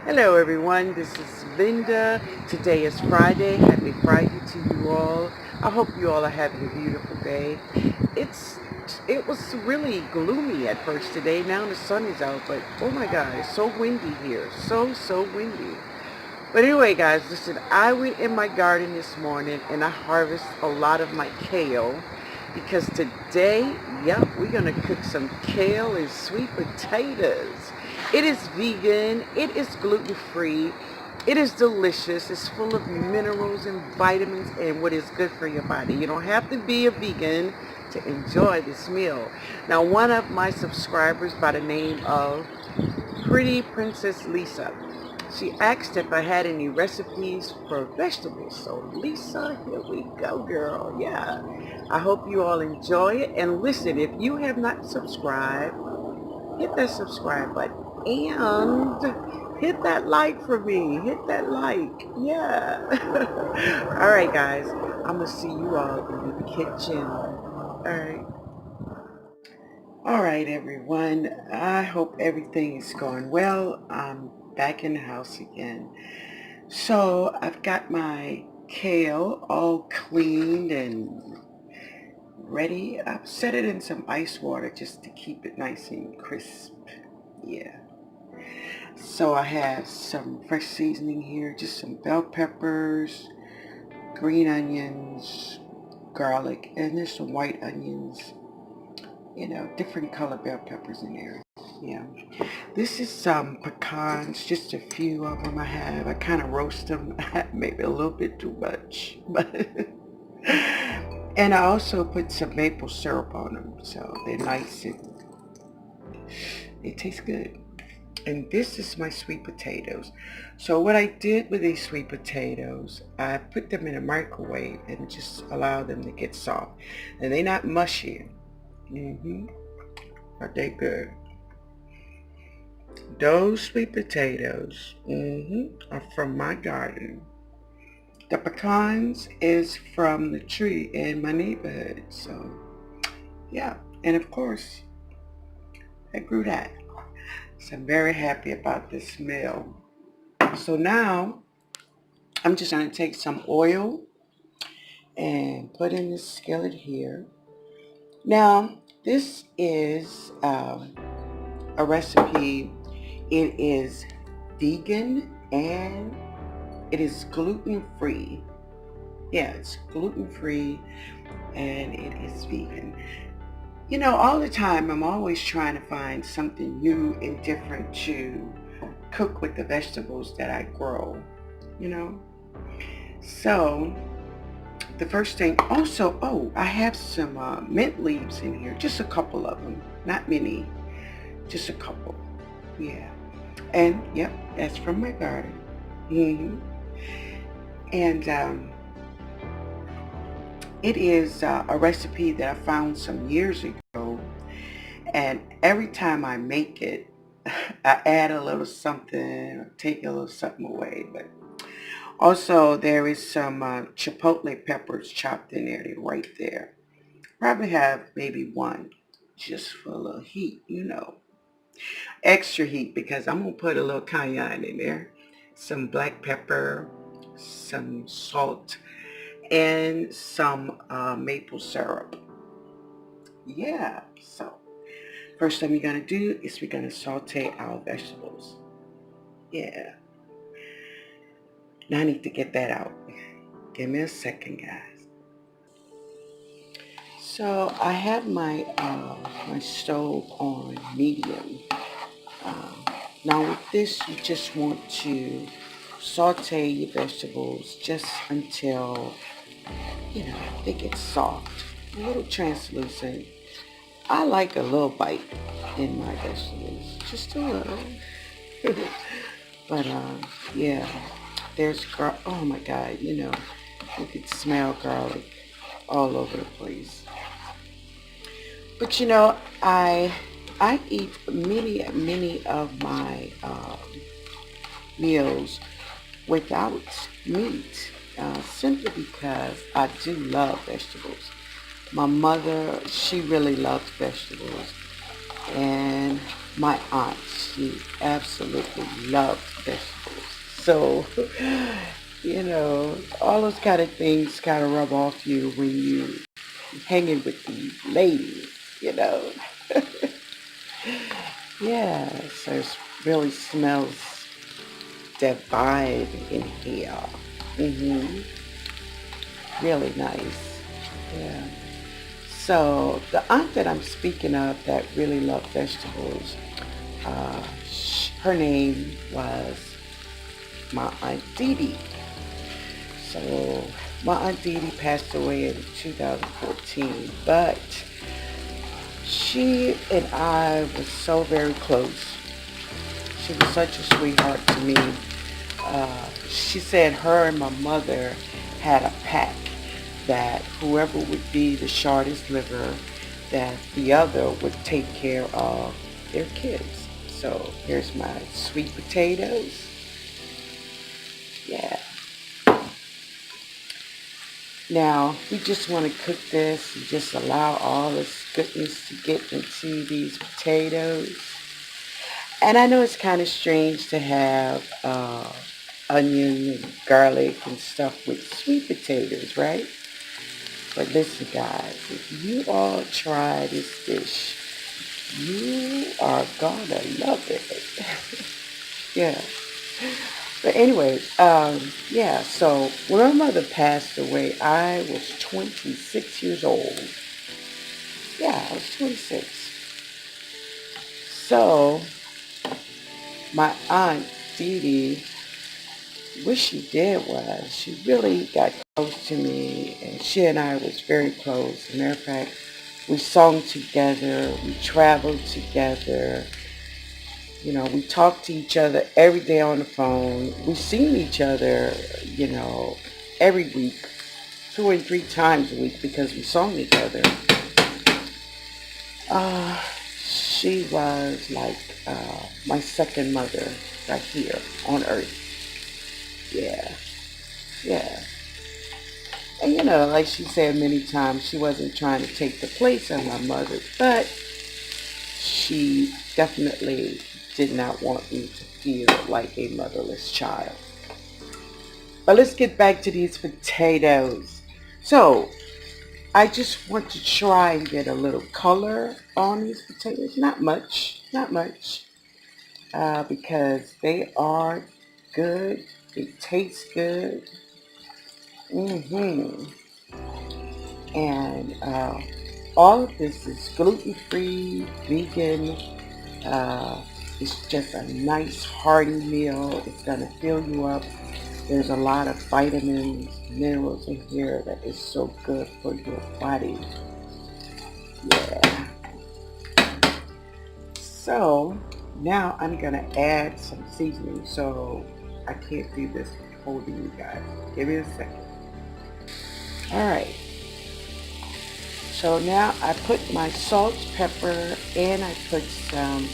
Hello everyone, this is Linda. Today is Friday. Happy Friday to you all. I hope you all are having a beautiful day. It's it was really gloomy at first today. Now the sun is out, but oh my god, it's so windy here. So windy. But anyway guys, listen, I went in my garden this morning and I harvested a lot of my kale because today, yep, we're gonna cook some kale and sweet potatoes. It is vegan, it is gluten-free, it is delicious, it's full of minerals and vitamins and what is good for your body. You don't have to be a vegan to enjoy this meal. Now, one of my subscribers by the name of Pretty Princess Lisa, she asked if I had any recipes for vegetables. So Lisa, here we go, girl. Yeah. I hope you all enjoy it. And listen, if you have not subscribed, hit that subscribe button and hit that like for me. Hit that like. Yeah. All right, guys. I'm going to see you all in the kitchen. All right. All right, everyone. I hope everything is going well. I'm back in the house again. So I've got my kale all cleaned and ready. I've set it in some ice water just to keep it nice and crisp. Yeah. So I have some fresh seasoning here, just some bell peppers, green onions, garlic, and there's some white onions, different color bell peppers in there. Yeah. This is some pecans, just a few of them I have. I kind of roast them, maybe a little bit too much. But and I also put some maple syrup on them, so they're nice and they taste good. And this is my sweet potatoes. So what I did with these sweet potatoes, I put them in a microwave and just allow them to get soft. And they're not mushy. But they good. Those sweet potatoes are from my garden. The pecans is from the tree in my neighborhood. So, yeah. And of course, I grew that. So I'm very happy about this meal. So now, I'm just going to take some oil and put in this skillet here. Now, this is a recipe. It is vegan and it is gluten-free. Yeah, it's gluten-free and it is vegan. All the time I'm always trying to find something new and different to cook with the vegetables that I grow, you know. So the first thing, also, I have some mint leaves in here, just a couple of them, not many, just a couple. Yeah. And yep, that's from my garden. And it is a recipe that I found some years ago. And every time I make it, I add a little something or take a little something away. But also there is some chipotle peppers chopped in there. They're right there. Probably have maybe one just for a little heat, extra heat, because I'm going to put a little cayenne in there, some black pepper, some salt, and some maple syrup. Yeah, so first thing we're going to do is we're going to saute our vegetables. Yeah. Now I need to get that out. Give me a second, guys. So I have my my stove on medium. Now with this, you just want to saute your vegetables just until, they get soft, a little translucent. I like a little bite in my vegetables, just a little. But yeah, there's oh my God, you could smell garlic all over the place. But I eat many of my meals without meat, simply because I do love vegetables. My mother, she really loves vegetables, and My aunt, she absolutely loved vegetables. So, all those kind of things kind of rub off you when you hanging with the ladies, you know. Yeah, so it really smells divine in here. hmm Really nice. Yeah. So the aunt that I'm speaking of that really loved vegetables, her name was my aunt Dee Dee. So my aunt Dee Dee passed away in 2014, but she and I were so very close. She was such a sweetheart to me. She said her and my mother had a pact that whoever would be the shortest liver, that the other would take care of their kids. So here's my sweet potatoes. Yeah. Now we just want to cook this and just allow all this goodness to get into these potatoes. And I know it's kind of strange to have onion and garlic and stuff with sweet potatoes, right? But listen, guys, if you all try this dish, you are gonna love it. Yeah. But anyway, yeah, so when my mother passed away, I was 26 years old. Yeah, I was 26. So my aunt Dee Dee, what she did was she really got close to me, and she and I was very close. As a matter of fact, we sung together, we traveled together, we talked to each other every day on the phone. We seen each other, every week, 2 and 3 times a week because we sung together. Uh, she was like my second mother right here on earth. Yeah, yeah. And like she said many times, she wasn't trying to take the place of my mother, but she definitely did not want me to feel like a motherless child. But let's get back to these potatoes. So I just want to try and get a little color on these potatoes. Not much, not much, because they are good. They taste good. hmm And all of this is gluten-free, vegan. It's just a nice hearty meal. It's gonna fill you up. There's a lot of vitamins, minerals in here that is so good for your body. Yeah. So now I'm gonna add some seasoning. So I can't do this holding you guys. Give me a second. All right. So now I put my salt, pepper, and I put some,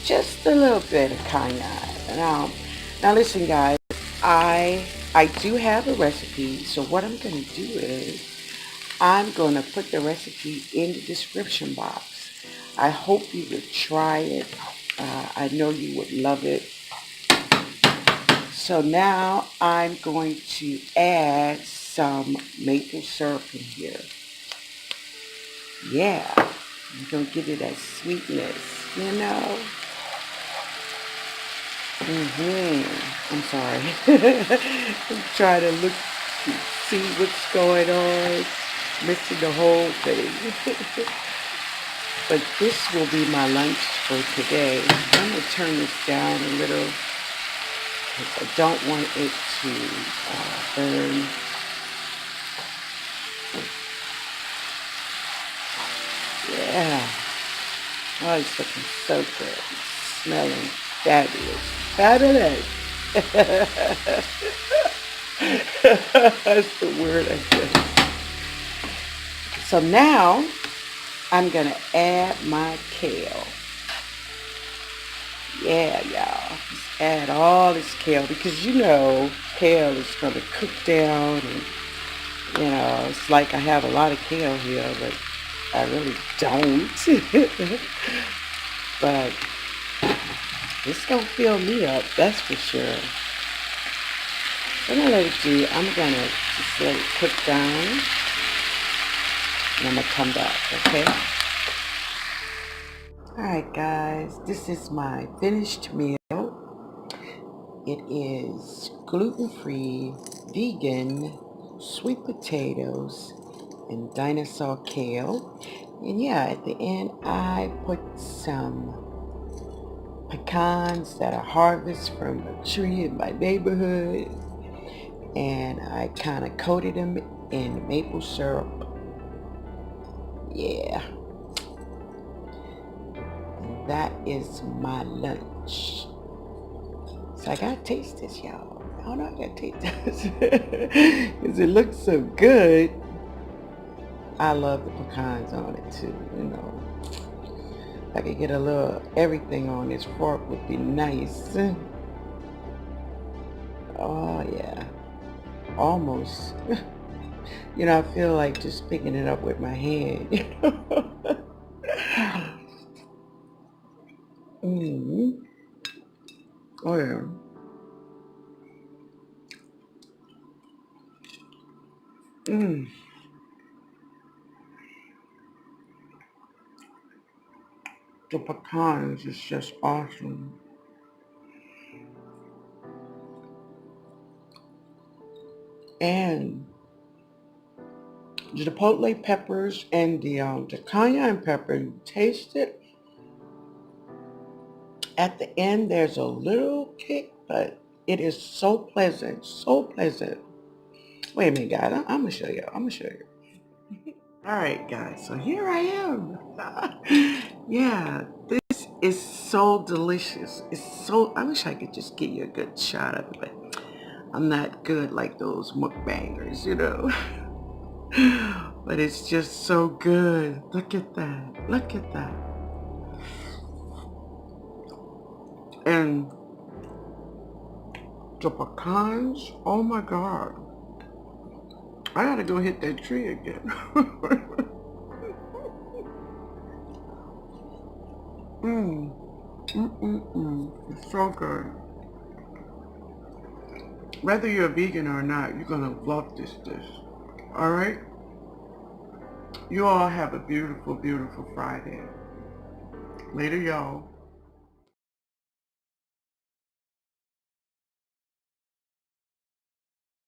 just a little bit of cayenne. Now listen, guys. I do have a recipe. So what I'm gonna do is I'm gonna put the recipe in the description box. I hope you would try it. I know you would love it. So now I'm going to add some maple syrup in here. Yeah, I'm going to give it that sweetness. I'm sorry. I'm trying to look to see what's going on. Missing the whole thing. But this will be my lunch for today. I'm going to turn this down a little because I don't want it to burn. Yeah. Oh, it's looking so good. It's smelling fabulous. Fabulous. That's the word, I guess. So now I'm going to add my kale. Yeah, y'all. Just add all this kale because kale is going to cook down, and it's like I have a lot of kale here, but I really don't. but it's gonna fill me up, that's for sure. So I'm gonna let it do. I'm gonna just let it cook down, and I'm gonna come back, okay? Alright guys, this is my finished meal. It is gluten-free, vegan, sweet potatoes, and dinosaur kale. And yeah, at the end I put some pecans that I harvest from a tree in my neighborhood, and I kind of coated them in maple syrup. Yeah, and that is my lunch. So I gotta taste this, y'all. I don't know, I gotta taste this because it looks so good. I love the pecans on it too, you know. If I could get a little everything on this fork would be nice. Oh yeah, almost. You know, I feel like just picking it up with my hand. Mm. Oh yeah. Mm. The pecans is just awesome. And the Chipotle peppers and the Cayenne pepper, you taste it. At the end, there's a little kick, but it is so pleasant, so pleasant. Wait a minute, guys. I'm gonna show you. I'm gonna show you. All right, guys. So here I am. Yeah, this is so delicious. It's so. I wish I could just give you a good shot of it, but I'm not good like those mukbangers, you know. But it's just so good. Look at that. Look at that. And the pecans. Oh my God. I gotta go hit that tree again. mm. Mm-mm-mm. It's so good. Whether you're a vegan or not, you're gonna love this dish. Alright? You all have a beautiful, beautiful Friday. Later, y'all.